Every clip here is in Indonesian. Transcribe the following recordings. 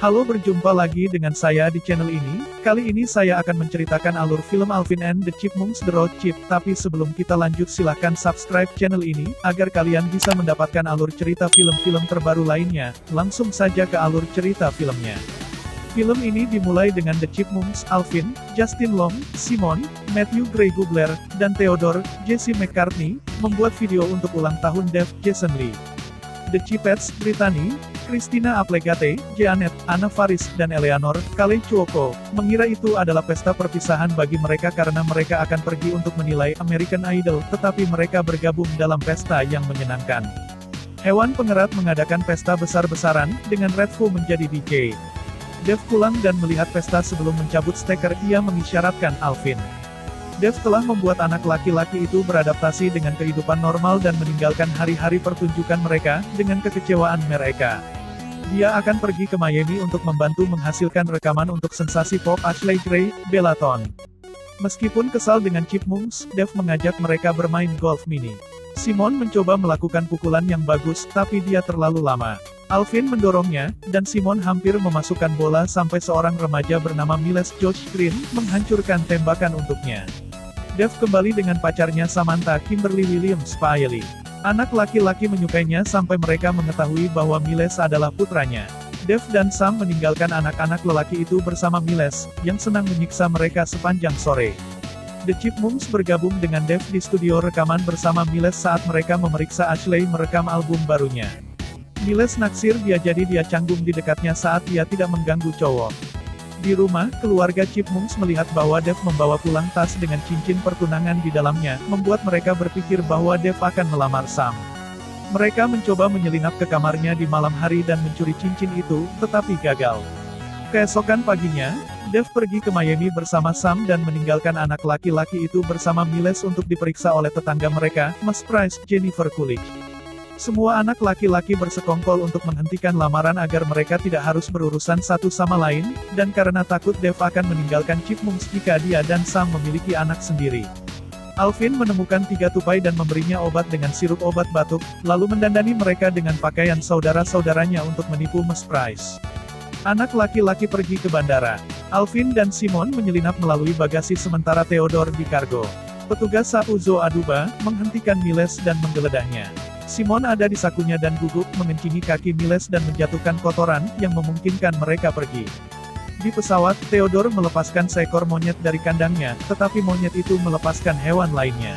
Halo, berjumpa lagi dengan saya di channel ini. Kali ini saya akan menceritakan alur film Alvin and the Chipmunks The Road Chip. Tapi sebelum kita lanjut, silahkan subscribe channel ini, agar kalian bisa mendapatkan alur cerita film-film terbaru lainnya. Langsung saja ke alur cerita filmnya. Film ini dimulai dengan The Chipmunks, Alvin, Justin Long, Simon, Matthew Gray Gubler, dan Theodore, Jesse McCartney, membuat video untuk ulang tahun Dave, Jason Lee. The Chipettes, Brittany, Christina Applegate, Jeanette, Anna Faris, dan Eleanor, Kale Cuoco, mengira itu adalah pesta perpisahan bagi mereka karena mereka akan pergi untuk menilai American Idol, tetapi mereka bergabung dalam pesta yang menyenangkan. Hewan pengerat mengadakan pesta besar-besaran, dengan Redfoo menjadi DJ. Dave pulang dan melihat pesta sebelum mencabut steker, ia mengisyaratkan Alvin. Dave telah membuat anak laki-laki itu beradaptasi dengan kehidupan normal dan meninggalkan hari-hari pertunjukan mereka, dengan kekecewaan mereka. Dia akan pergi ke Miami untuk membantu menghasilkan rekaman untuk sensasi pop Ashley Gray, Bellaton. Meskipun kesal dengan Chipmunks, Dave mengajak mereka bermain golf mini. Simon mencoba melakukan pukulan yang bagus, tapi dia terlalu lama. Alvin mendorongnya, dan Simon hampir memasukkan bola sampai seorang remaja bernama Miles George Green menghancurkan tembakan untuknya. Dave kembali dengan pacarnya Samantha Kimberly Williams Paeli. Anak laki-laki menyukainya sampai mereka mengetahui bahwa Miles adalah putranya. Dave dan Sam meninggalkan anak-anak lelaki itu bersama Miles, yang senang menyiksa mereka sepanjang sore. The Chipmunks bergabung dengan Dave di studio rekaman bersama Miles saat mereka memeriksa Ashley merekam album barunya. Miles naksir dia, jadi dia canggung di dekatnya saat dia tidak mengganggu cowok. Di rumah, keluarga Chipmunks melihat bahwa Dave membawa pulang tas dengan cincin pertunangan di dalamnya, membuat mereka berpikir bahwa Dave akan melamar Sam. Mereka mencoba menyelinap ke kamarnya di malam hari dan mencuri cincin itu, tetapi gagal. Keesokan paginya, Dave pergi ke Miami bersama Sam dan meninggalkan anak laki-laki itu bersama Miles untuk diperiksa oleh tetangga mereka, Miss Price, Jennifer Coolidge. Semua anak laki-laki bersekongkol untuk menghentikan lamaran agar mereka tidak harus berurusan satu sama lain, dan karena takut Dave akan meninggalkan Chipmunks jika dia dan Sam memiliki anak sendiri. Alvin menemukan 3 tupai dan memberinya obat dengan sirup obat batuk, lalu mendandani mereka dengan pakaian saudara-saudaranya untuk menipu Miss Price. Anak laki-laki pergi ke bandara. Alvin dan Simon menyelinap melalui bagasi sementara Theodore di kargo. Petugas Sauzo Aduba menghentikan Miles dan menggeledahnya. Simon ada di sakunya dan gugup mengencingi kaki Miles dan menjatuhkan kotoran, yang memungkinkan mereka pergi. Di pesawat, Theodore melepaskan seekor monyet dari kandangnya, tetapi monyet itu melepaskan hewan lainnya.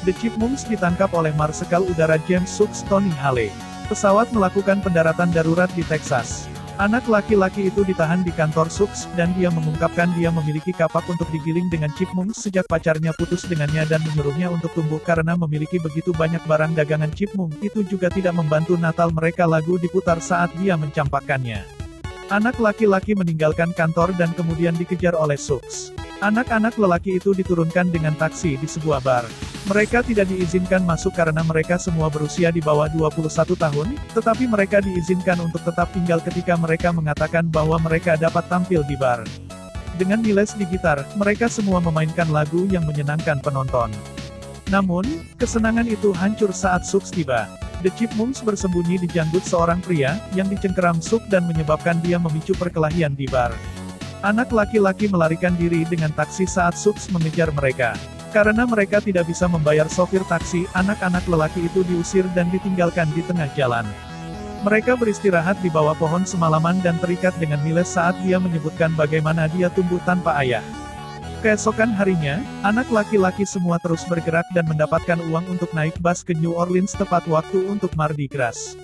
The Chipmunks ditangkap oleh Marsekal Udara James Sukes Tony Hale. Pesawat melakukan pendaratan darurat di Texas. Anak laki-laki itu ditahan di kantor Sukes, dan dia mengungkapkan dia memiliki kapak untuk digiling dengan Chipmunks sejak pacarnya putus dengannya dan menyuruhnya untuk tumbuh karena memiliki begitu banyak barang dagangan Chipmunks. Itu juga tidak membantu Natal mereka. Lagu diputar saat dia mencampakkannya. Anak laki-laki meninggalkan kantor dan kemudian dikejar oleh Sukes. Anak-anak lelaki itu diturunkan dengan taksi di sebuah bar. Mereka tidak diizinkan masuk karena mereka semua berusia di bawah 21 tahun, tetapi mereka diizinkan untuk tetap tinggal ketika mereka mengatakan bahwa mereka dapat tampil di bar. Dengan Miles di gitar, mereka semua memainkan lagu yang menyenangkan penonton. Namun, kesenangan itu hancur saat Sukes tiba. The Chipmunks bersembunyi di janggut seorang pria, yang dicengkeram Sukes dan menyebabkan dia memicu perkelahian di bar. Anak laki-laki melarikan diri dengan taksi saat Sukes mengejar mereka. Karena mereka tidak bisa membayar sopir taksi, anak-anak lelaki itu diusir dan ditinggalkan di tengah jalan. Mereka beristirahat di bawah pohon semalaman dan terikat dengan Miles saat dia menyebutkan bagaimana dia tumbuh tanpa ayah. Keesokan harinya, anak laki-laki semua terus bergerak dan mendapatkan uang untuk naik bus ke New Orleans tepat waktu untuk Mardi Gras.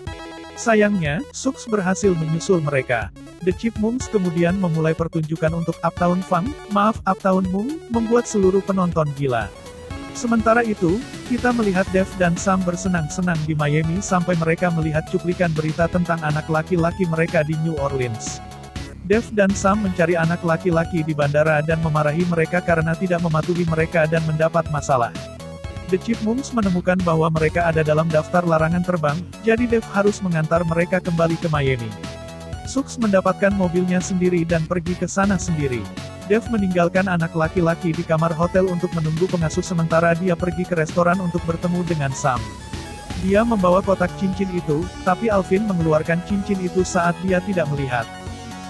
Sayangnya, Sukes berhasil menyusul mereka. The Chipmunks kemudian memulai pertunjukan untuk Uptown Funk, Uptown Moon, membuat seluruh penonton gila. Sementara itu, kita melihat Dave dan Sam bersenang-senang di Miami sampai mereka melihat cuplikan berita tentang anak laki-laki mereka di New Orleans. Dave dan Sam mencari anak laki-laki di bandara dan memarahi mereka karena tidak mematuhi mereka dan mendapat masalah. The Chipmunks menemukan bahwa mereka ada dalam daftar larangan terbang, jadi Dave harus mengantar mereka kembali ke Miami. Sukes mendapatkan mobilnya sendiri dan pergi ke sana sendiri. Dave meninggalkan anak laki-laki di kamar hotel untuk menunggu pengasuh sementara dia pergi ke restoran untuk bertemu dengan Sam. Dia membawa kotak cincin itu, tapi Alvin mengeluarkan cincin itu saat dia tidak melihat.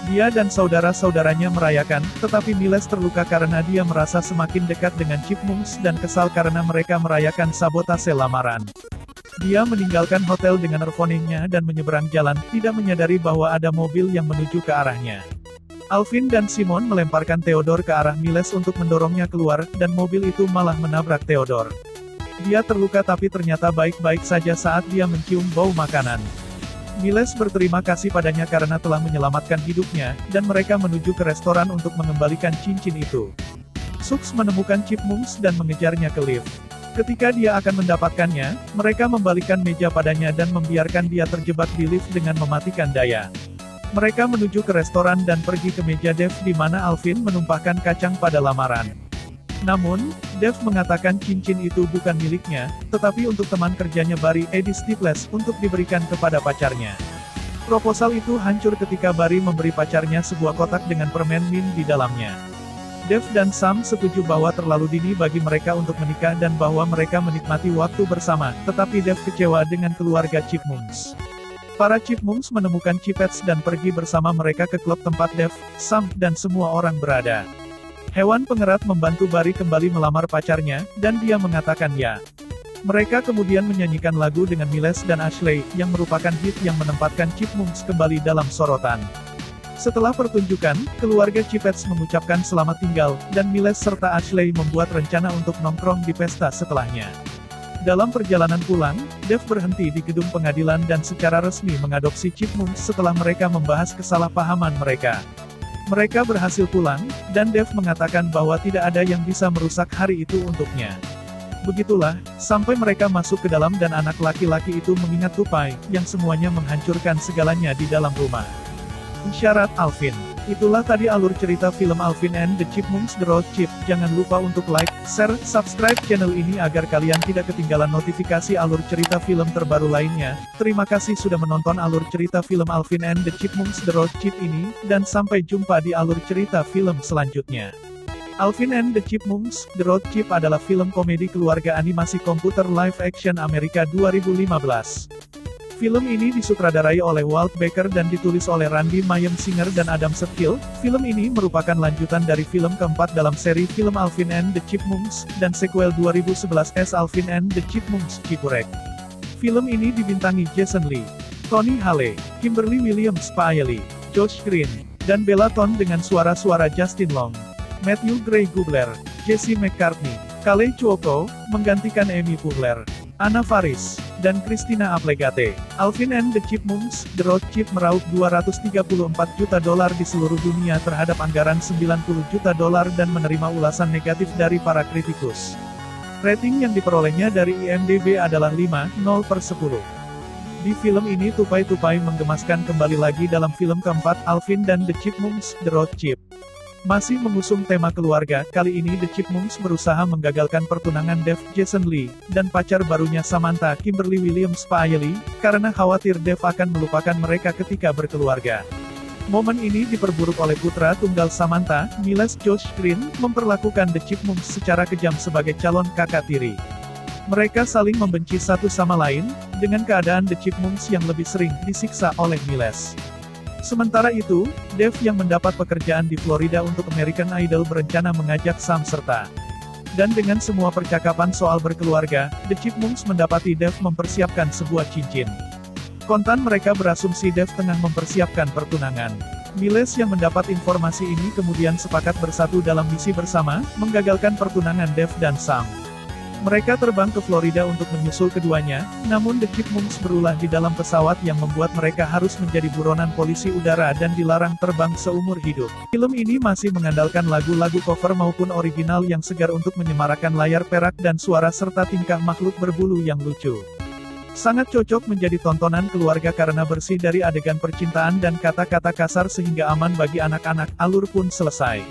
Dia dan saudara-saudaranya merayakan, tetapi Miles terluka karena dia merasa semakin dekat dengan Chipmunks dan kesal karena mereka merayakan sabotase lamaran. Dia meninggalkan hotel dengan earphone-nya dan menyeberang jalan, tidak menyadari bahwa ada mobil yang menuju ke arahnya. Alvin dan Simon melemparkan Theodore ke arah Miles untuk mendorongnya keluar, dan mobil itu malah menabrak Theodore. Dia terluka tapi ternyata baik-baik saja saat dia mencium bau makanan. Miles berterima kasih padanya karena telah menyelamatkan hidupnya, dan mereka menuju ke restoran untuk mengembalikan cincin itu. Sux menemukan Chipmunks dan mengejarnya ke lift. Ketika dia akan mendapatkannya, mereka membalikan meja padanya dan membiarkan dia terjebak di lift dengan mematikan daya. Mereka menuju ke restoran dan pergi ke meja Dave di mana Alvin menumpahkan kacang pada lamaran. Namun, Dave mengatakan cincin itu bukan miliknya, tetapi untuk teman kerjanya Barry, Eddie Staples, untuk diberikan kepada pacarnya. Proposal itu hancur ketika Barry memberi pacarnya sebuah kotak dengan permen mint di dalamnya. Dave dan Sam setuju bahwa terlalu dini bagi mereka untuk menikah dan bahwa mereka menikmati waktu bersama, tetapi Dave kecewa dengan keluarga Chipmunks. Para Chipmunks menemukan Chipettes dan pergi bersama mereka ke klub tempat Dave, Sam, dan semua orang berada. Hewan pengerat membantu Barry kembali melamar pacarnya, dan dia mengatakan ya. Mereka kemudian menyanyikan lagu dengan Miles dan Ashley, yang merupakan hit yang menempatkan Chipmunks kembali dalam sorotan. Setelah pertunjukan, keluarga Chipettes mengucapkan selamat tinggal, dan Miles serta Ashley membuat rencana untuk nongkrong di pesta setelahnya. Dalam perjalanan pulang, Dave berhenti di gedung pengadilan dan secara resmi mengadopsi Chipmunks setelah mereka membahas kesalahpahaman mereka. Mereka berhasil pulang, dan Dave mengatakan bahwa tidak ada yang bisa merusak hari itu untuknya. Begitulah, sampai mereka masuk ke dalam dan anak laki-laki itu mengingat tupai, yang semuanya menghancurkan segalanya di dalam rumah. Isyarat Alvin. Itulah tadi alur cerita film Alvin and the Chipmunks The Road Chip. Jangan lupa untuk like, share, subscribe channel ini agar kalian tidak ketinggalan notifikasi alur cerita film terbaru lainnya. Terima kasih sudah menonton alur cerita film Alvin and the Chipmunks The Road Chip ini, dan sampai jumpa di alur cerita film selanjutnya. Alvin and the Chipmunks The Road Chip adalah film komedi keluarga animasi komputer live action Amerika 2015. Film ini disutradarai oleh Walt Baker dan ditulis oleh Randy Mayensinger dan Adam Setkill. Film ini merupakan lanjutan dari film keempat dalam seri film Alvin and the Chipmunks, dan sequel 2011's Alvin and the Chipmunks Shipwreck. Film ini dibintangi Jason Lee, Tony Hale, Kimberly Williams Paeli, Josh Green, dan Bella Thorne dengan suara-suara Justin Long, Matthew Gray Gubler, Jesse McCartney, Kaley Cuoco, menggantikan Amy Poehler, Anna Faris, dan Christina Applegate. Alvin and the Chipmunks The Road Chip meraup $234 juta di seluruh dunia terhadap anggaran $90 juta dan menerima ulasan negatif dari para kritikus. Rating yang diperolehnya dari IMDb adalah 5,0/10. Di film ini tupai-tupai menggemaskan kembali lagi dalam film keempat Alvin dan the Chipmunks The Road Chip. Masih mengusung tema keluarga, kali ini The Chipmunks berusaha menggagalkan pertunangan Dave, Jason Lee, dan pacar barunya Samantha, Kimberly Williams Paeli, karena khawatir Dave akan melupakan mereka ketika berkeluarga. Momen ini diperburuk oleh putra tunggal Samantha, Miles Josh Green, memperlakukan The Chipmunks secara kejam sebagai calon kakak tiri. Mereka saling membenci satu sama lain, dengan keadaan The Chipmunks yang lebih sering disiksa oleh Miles. Sementara itu, Dave yang mendapat pekerjaan di Florida untuk American Idol berencana mengajak Sam serta. Dan dengan semua percakapan soal berkeluarga, The Chipmunks mendapati Dave mempersiapkan sebuah cincin. Kontan mereka berasumsi Dave tengah mempersiapkan pertunangan. Miles yang mendapat informasi ini kemudian sepakat bersatu dalam misi bersama, menggagalkan pertunangan Dave dan Sam. Mereka terbang ke Florida untuk menyusul keduanya, namun The Chipmunks berulah di dalam pesawat yang membuat mereka harus menjadi buronan polisi udara dan dilarang terbang seumur hidup. Film ini masih mengandalkan lagu-lagu cover maupun original yang segar untuk menyemarakan layar perak dan suara serta tingkah makhluk berbulu yang lucu. Sangat cocok menjadi tontonan keluarga karena bersih dari adegan percintaan dan kata-kata kasar sehingga aman bagi anak-anak. Alur pun selesai.